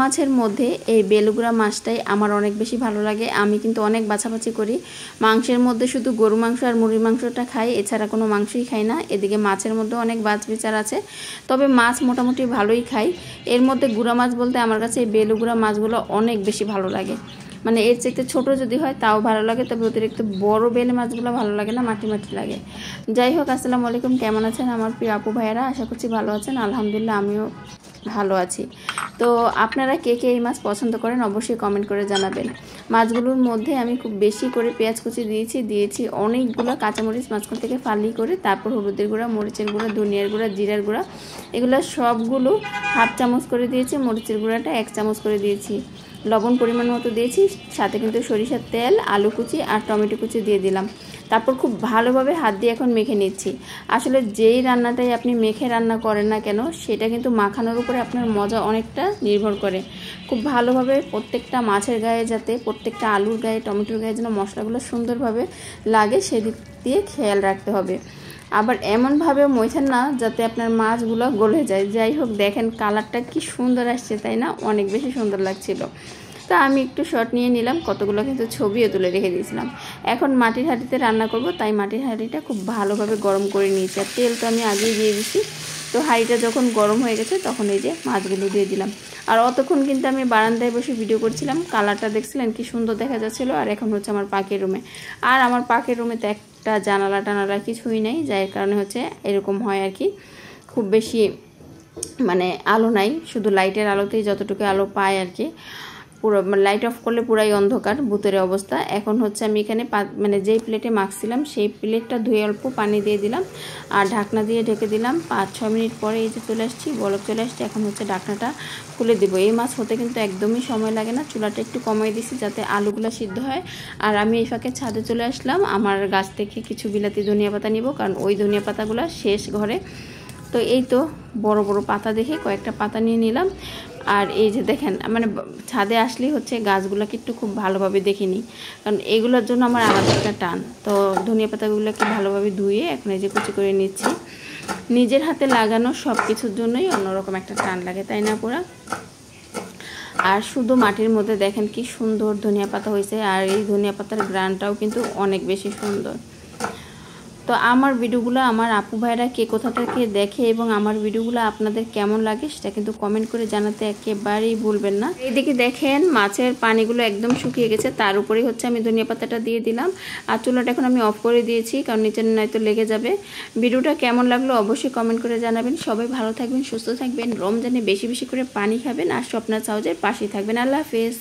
মাছের মধ্যে এই বেলুগুড়া মাছটাই আমার অনেক বেশি ভালো লাগে। আমি কিন্তু অনেক বাছাবাছি করি। মাংসের মধ্যে শুধু গরু মাংস আর মুরগির মাংসটা খাই, এছাড়া কোনো মাংসই খাই না। এদিকে মাছের মধ্যে অনেক বাছ বিচার আছে, তবে মাছ মোটামুটি ভালোই খাই। এর মধ্যে গুড়া মাছ বলতে আমার কাছে এই বেলুগুড়া মাছগুলো অনেক বেশি ভালো লাগে। মানে এর চাইতে ছোট যদি হয় তাও ভালো লাগে, তবে অতিরিক্ত বড় বেলে মাছগুলো ভালো লাগে না, মাটি মাটি লাগে। যাই হোক, আসসালামু আলাইকুম, কেমন আছেন আমার প্রিয় আপু ভাইয়েরা? আশা করছি ভালো আছেন। আলহামদুলিল্লাহ আমিও ভালো আছি। তো আপনারা কে কে এই মাছ পছন্দ করেন অবশ্যই কমেন্ট করে জানাবেন। মাছগুলোর মধ্যে আমি খুব বেশি করে পেঁয়াজ কুচি দিয়েছি অনেকগুলো কাঁচামরিচ মাঝখান থেকে ফালি করে, তারপর হলুদের গুঁড়া, মরিচের গুঁড়া, ধনিয়ার গুঁড়া, জিরার গুঁড়া, এগুলো সবগুলো হাফ চামচ করে দিয়েছি। মরিচের গুঁড়াটা 1 চামচ করে দিয়েছি। লবণ পরিমাণ মতো দিয়েছি, সাথে কিন্তু সরিষার তেল, আলু কুচি আর টমেটো কুচি দিয়ে দিলাম। তারপর খুব ভালোভাবে হাত দিয়ে এখন মেখে নিচ্ছি। আসলে যেই রান্নাটাই আপনি মেখে রান্না করেন না কেন, সেটা কিন্তু মাখানোর উপরে আপনার মজা অনেকটা নির্ভর করে। খুব ভালোভাবে প্রত্যেকটা মাছের গায়ে, যাতে প্রত্যেকটা আলুর গায়ে, টমেটোর গায়ে যেন মশলাগুলো সুন্দরভাবে লাগে, সেদিক দিয়ে খেয়াল রাখতে হবে। আবার এমনভাবেও মইছেন না যাতে আপনার মাছগুলো গলে যায়। যাই হোক, দেখেন কালারটা কি সুন্দর আসছে, তাই না? অনেক বেশি সুন্দর লাগছিল। তো আমি একটু শর্ট নিয়ে নিলাম, কতগুলো কিন্তু ছবিও তুলে রেখে দিয়েছিলাম। এখন মাটির হাঁড়িতে রান্না করব, তাই মাটির হাঁড়িটা খুব ভালোভাবে গরম করে নিয়েছি। আর তেল তো আমি আগেই দিয়ে দিচ্ছি। তো হাঁড়িটা যখন গরম হয়ে গেছে তখন এই যে মাছগুলো দিয়ে দিলাম। আর অতক্ষণ কিন্তু আমি বারান্দায় বসে ভিডিও করছিলাম। কালারটা দেখছিলেন কি সুন্দর দেখা যাচ্ছিল। আর এখন হচ্ছে আমার পাকের রুমে। আর আমার পাকের রুমে তো একটা জানালা টানালা কিছুই নেই, যার কারণে হচ্ছে এরকম হয় আর কি। খুব বেশি মানে আলো নাই, শুধু লাইটের আলোতেই যতটুকু আলো পায় আর কি। পুরো লাইট অফ করলে পুরাই অন্ধকার, ভূতের অবস্থা। এখন হচ্ছে আমি এখানে মানে যেই প্লেটে মাখছিলাম সেই প্লেটটা ধুয়ে অল্প পানি দিয়ে দিলাম আর ঢাকনা দিয়ে ঢেকে দিলাম। 5-6 মিনিট পরে এই যে চলে আসছি, বলক চলে আসছে। এখন হচ্ছে ঢাকনাটা খুলে দেবো। এই মাছ হতে কিন্তু একদমই সময় লাগে না। চুলাটা একটু কমিয়ে দিছি যাতে আলুগুলো সিদ্ধ হয়। আর আমি এই ফাঁকে ছাদে চলে আসলাম আমার গাছ থেকে কিছু বিলাতি ধনিয়া পাতা নিব, কারণ ওই ধনিয়া পাতাগুলো শেষ ঘরে। তো এই তো বড় বড় পাতা দেখে কয়েকটা পাতা নিয়ে নিলাম। আর এই যে দেখেন, মানে ছাদে আসলেই হচ্ছে গাছগুলোকে একটু খুব ভালোভাবে দেখে নিই, কারণ এগুলোর জন্য আমার আলাদা একটা টান। তো ধনিয়া পাতাগুলোকে ভালোভাবে ধুয়ে এখন এই যে কুচি করে নিচ্ছি। নিজের হাতে লাগানো সব কিছুর জন্যই অন্যরকম একটা টান লাগে, তাই না পুরা? আর শুধু মাটির মধ্যে দেখেন কি সুন্দর ধনিয়া পাতা হয়েছে। আর এই ধনিয়া পাতার গ্রানটাও কিন্তু অনেক বেশি সুন্দর। তো আমার ভিডিওগুলো আমার আপু ভাইরা কে কোথা থেকে দেখে এবং আমার ভিডিওগুলো আপনাদের কেমন লাগে সেটা কিন্তু কমেন্ট করে জানাতে একেবারেই ভুলবেন না। এইদিকে দেখেন মাছের পানিগুলো একদম শুকিয়ে গেছে, তার উপরেই হচ্ছে আমি ধনিয়া পাতাটা দিয়ে দিলাম। আর চুলাটা এখন আমি অফ করে দিয়েছি, কারণ নিচে নয়তো লেগে যাবে। ভিডিওটা কেমন লাগলো অবশ্যই কমেন্ট করে জানাবেন। সবাই ভালো থাকবেন, সুস্থ থাকবেন, রমজানে বেশি বেশি করে পানি খাবেন, আর স্বপ্না চাউজের পাশেই থাকবেন। আল্লাহ হাফেজ।